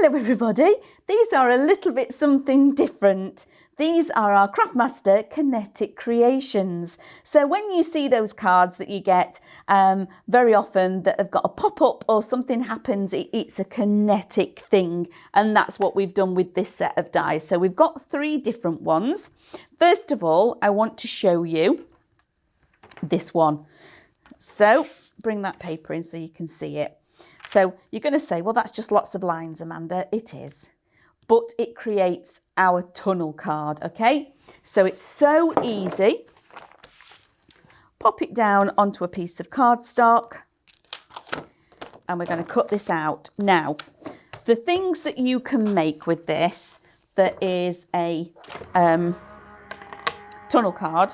Hello everybody, these are a little bit something different. These are our Craftmaster Kinetic Kreations. So when you see those cards that you get very often that have got a pop-up or something happens, it's a kinetic thing, and that's what we've done with this set of dies. So we've got 3 different ones. First of all, I want to show you this one. So bring that paper in so you can see it. So you're going to say, well, that's just lots of lines, Amanda. It is, but it creates our tunnel card, okay? So it's so easy. Pop it down onto a piece of cardstock and we're going to cut this out. Now, the things that you can make with this, that is a tunnel card.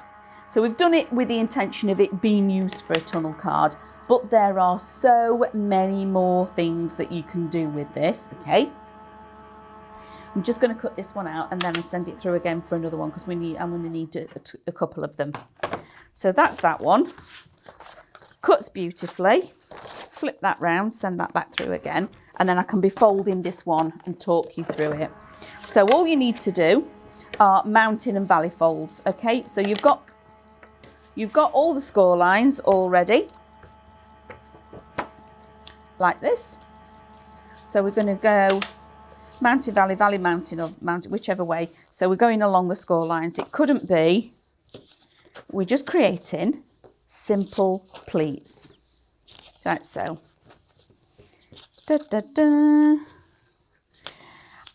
So we've done it with the intention of it being used for a tunnel card. But there are so many more things that you can do with this, okay? I'm just going to cut this one out and then I'll send it through again for another one because I'm going to need a couple of them. So that's that one. Cuts beautifully. Flip that round, send that back through again, and then I can be folding this one and talk you through it. So all you need to do are mountain and valley folds, okay? So you've got all the score lines already, like this. So we're going to go mountain, valley, valley, mountain, or mountain, whichever way. So we're going along the score lines. It couldn't be. We're just creating simple pleats. Like so. Da, da, da.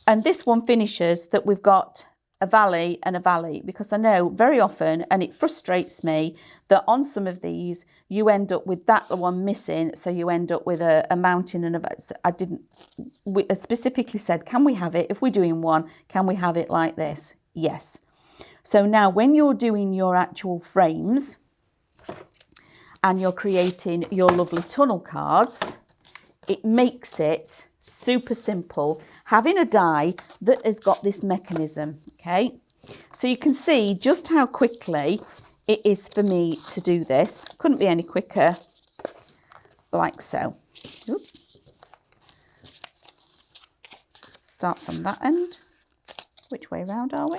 And this one finishes that we've got a valley and a valley, because I know very often, and it frustrates me, that on some of these you end up with that one missing, so you end up with a mountain and we specifically said, can we have it, if we're doing one, can we have it like this? Yes. So now when you're doing your actual frames and you're creating your lovely tunnel cards, it makes it super simple having a die that has got this mechanism, okay? So you can see just how quickly it is for me to do this. Couldn't be any quicker, like so. Oops. Start from that end. Which way round are we?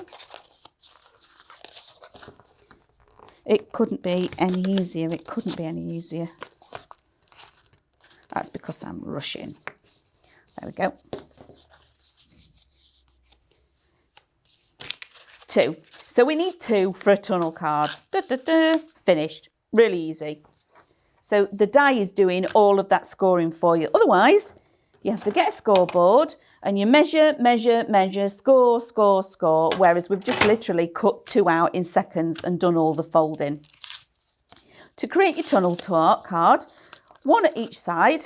It couldn't be any easier. It couldn't be any easier. That's because I'm rushing. There we go. 2. So we need 2 for a tunnel card. Da, da, da. Finished. Really easy. So the die is doing all of that scoring for you. Otherwise, you have to get a scoreboard and you measure, measure, measure, score, score, score. Whereas we've just literally cut 2 out in seconds and done all the folding. To create your tunnel card, 1 at each side.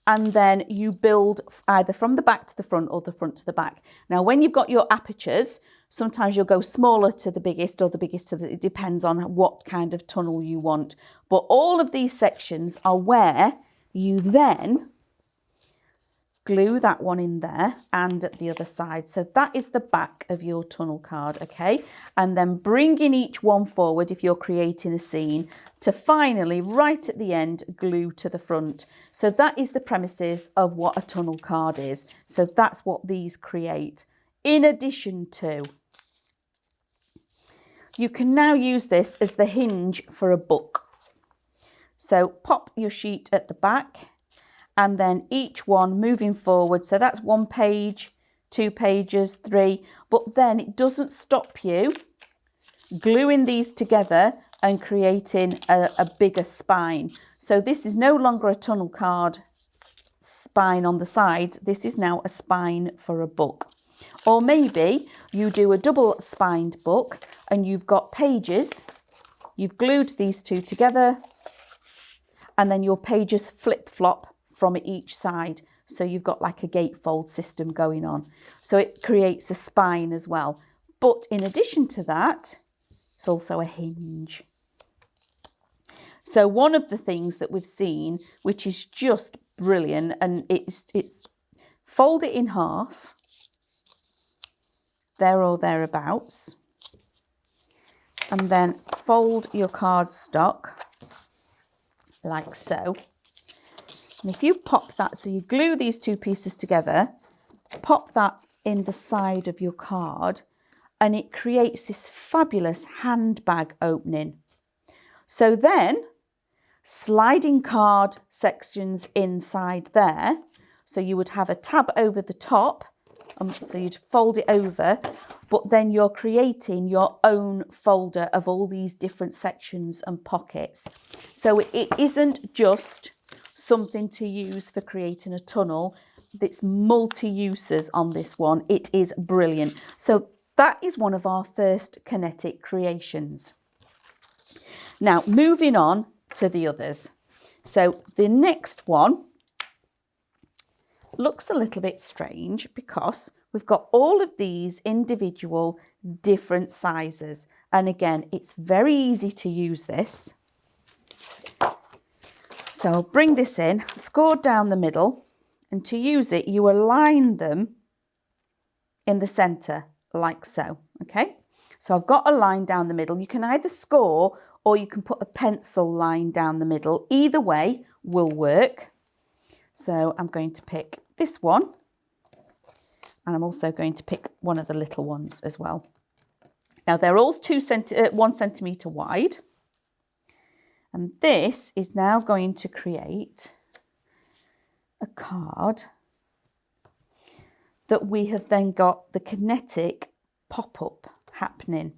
And then you build either from the back to the front or the front to the back. Now, when you've got your apertures, sometimes you'll go smaller to the biggest or the biggest to the, it depends on what kind of tunnel you want. But all of these sections are where you then glue that one in there and at the other side. So that is the back of your tunnel card, okay? And then bringing each one forward if you're creating a scene to finally, right at the end, glue to the front. So that is the premises of what a tunnel card is. So that's what these create. In addition to, you can now use this as the hinge for a book. So pop your sheet at the back and then each one moving forward. So that's 1 page, 2 pages, 3, but then it doesn't stop you gluing these together and creating a bigger spine. So this is no longer a tunnel card spine on the sides. This is now a spine for a book. Or maybe you do a double spined book and you've got pages, you've glued these 2 together, and then your pages flip-flop from each side. So you've got like a gatefold system going on. So it creates a spine as well. But in addition to that, it's also a hinge. So one of the things that we've seen, which is just brilliant, and it's fold it in half, there or thereabouts, and then fold your cardstock like so. And if you pop that, so you glue these 2 pieces together pop that in the side of your card and it creates this fabulous handbag opening. So then sliding card sections inside there. So you would have a tab over the top, so you'd fold it over, but then you're creating your own folder of all these different sections and pockets. So it isn't just something to use for creating a tunnel. It's multi-uses on this one. It is brilliant. So that is one of our first kinetic creations. Now, moving on to the others. So the next one looks a little bit strange because we've got all of these individual different sizes. And again, it's very easy to use this. So I'll bring this in, score down the middle, and to use it, you align them in the centre like so, okay? So I've got a line down the middle. You can either score or you can put a pencil line down the middle. Either way will work. So I'm going to pick this one, and I'm also going to pick one of the little ones as well. Now they're all 1 centimetre wide, and this is now going to create a card that we have then got the kinetic pop-up happening.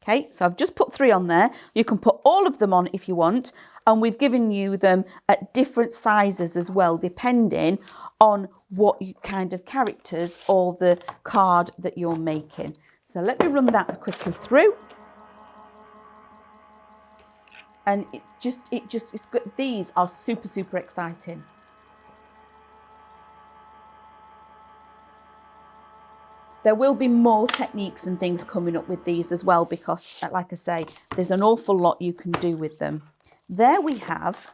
Okay, so I've just put 3 on there. You can put all of them on if you want, and we've given you them at different sizes as well, depending on what kind of characters or the card that you're making. So let me run that quickly through. And it's good. These are super, super exciting. There will be more techniques and things coming up with these as well, because like I say, there's an awful lot you can do with them. There we have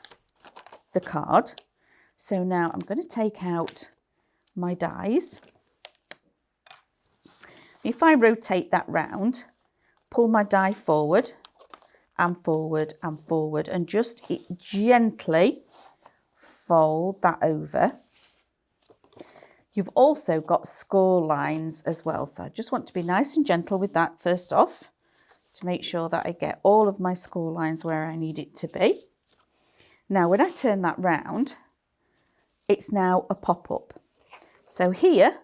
the card. So now I'm going to take out my dies. If I rotate that round, pull my die forward and forward and forward, and just gently fold that over. You've also got score lines as well. So I just want to be nice and gentle with that first off, to make sure that I get all of my score lines where I need it to be. Now, when I turn that round, it's now a pop-up. So here,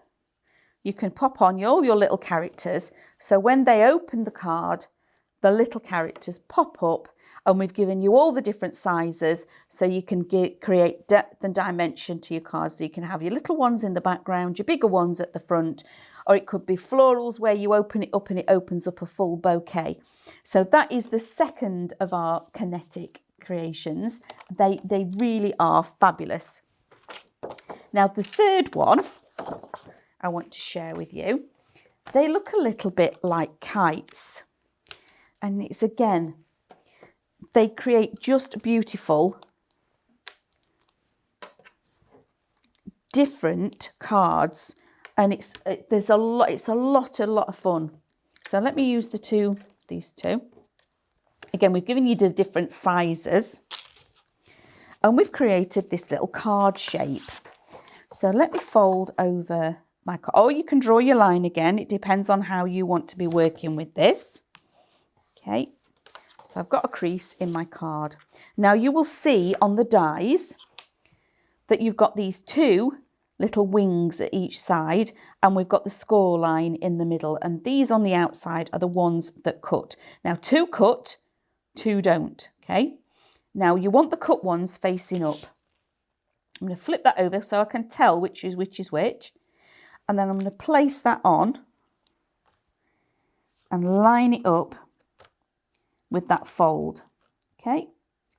you can pop on all your little characters. So when they open the card, the little characters pop up, and we've given you all the different sizes so you can create depth and dimension to your cards. So you can have your little ones in the background, your bigger ones at the front, or it could be florals where you open it up and it opens up a full bouquet. So that is the second of our kinetic creations. They really are fabulous. Now the third one I want to share with you, they look a little bit like kites. And it's again, they create just beautiful, different cards, and it's a lot of fun. So let me use these two. Again, we've given you the different sizes, and we've created this little card shape. So let me fold over my card. Or you can draw your line again. It depends on how you want to be working with this. Okay. So I've got a crease in my card. Now you will see on the dies that you've got these 2 little wings at each side, and we've got the score line in the middle, and these on the outside are the ones that cut. Now 2 cut, 2 don't, okay? Now you want the cut ones facing up. I'm going to flip that over so I can tell which is which, and then I'm going to place that on and line it up with that fold, okay,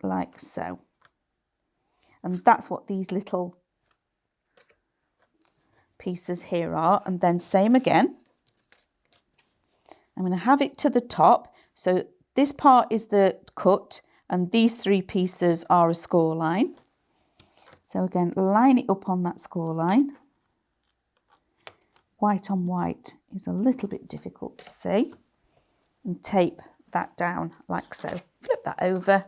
like so. And that's what these little pieces here are. And then same again, I'm going to have it to the top. So this part is the cut, and these 3 pieces are a score line. So again, line it up on that score line. White on white is a little bit difficult to see, and tape that down like so. Flip that over.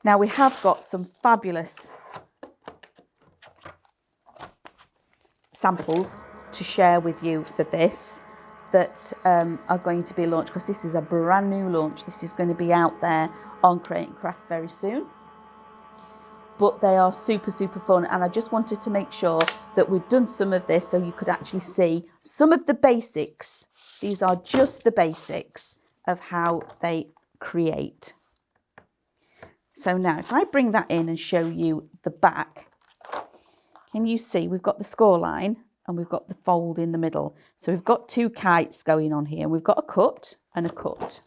Now we have got some fabulous samples to share with you for this that are going to be launched, because this is a brand new launch. This is going to be out there on Create and Craft very soon. But they are super, super fun. And I just wanted to make sure that we've done some of this so you could actually see some of the basics. These are just the basics of how they create. So now if I bring that in and show you the back, can you see we've got the score line and we've got the fold in the middle. So we've got two kites going on here. We've got a cut and a cut.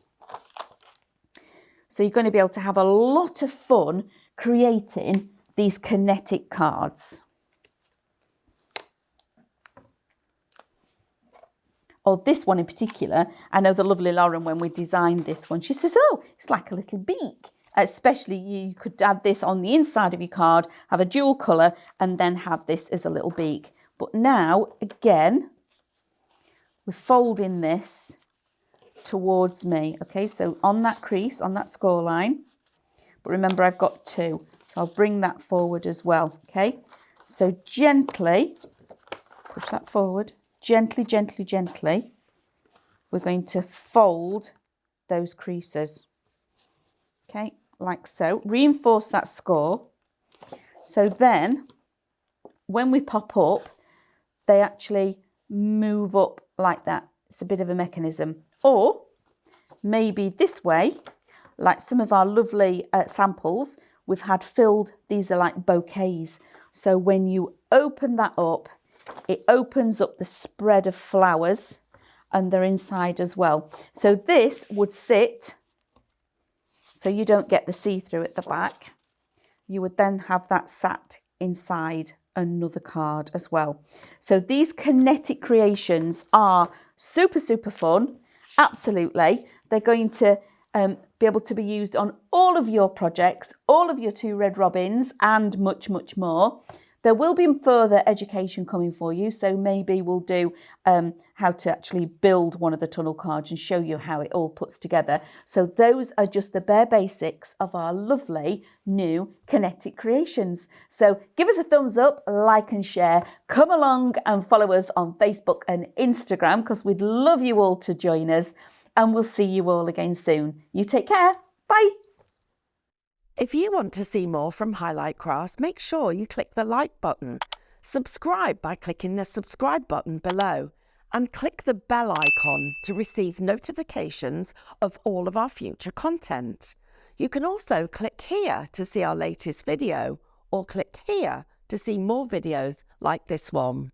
So you're going to be able to have a lot of fun creating these kinetic cards. Or this one in particular, I know the lovely Lauren, when we designed this one, she says, oh, it's like a little beak. Especially you could add this on the inside of your card, have a dual colour, and then have this as a little beak. But now, again, we're folding this towards me. Okay, so on that crease, on that score line. But remember, I've got two. So I'll bring that forward as well. Okay, so gently, push that forward. Gently, gently, gently. We're going to fold those creases. Okay, like so. Reinforce that score. So then, when we pop up, they actually move up like that. It's a bit of a mechanism. Or maybe this way, like some of our lovely samples, we've had filled, these are like bouquets. So when you open that up, it opens up the spread of flowers and they're inside as well. So this would sit, so you don't get the see-through at the back. You would then have that sat inside another card as well. So these kinetic creations are super, super fun. Absolutely. They're going to be able to be used on all of your projects, all of your 2 red robins, and much, much more. There will be further education coming for you, so maybe we'll do how to actually build one of the tunnel cards and show you how it all puts together. So those are just the bare basics of our lovely new Kinetic Creations. So give us a thumbs up, like and share. Come along and follow us on Facebook and Instagram, because we'd love you all to join us, and we'll see you all again soon. You take care. Bye. If you want to see more from Highlight Crafts, make sure you click the like button, subscribe by clicking the subscribe button below, and click the bell icon to receive notifications of all of our future content. You can also click here to see our latest video, or click here to see more videos like this one.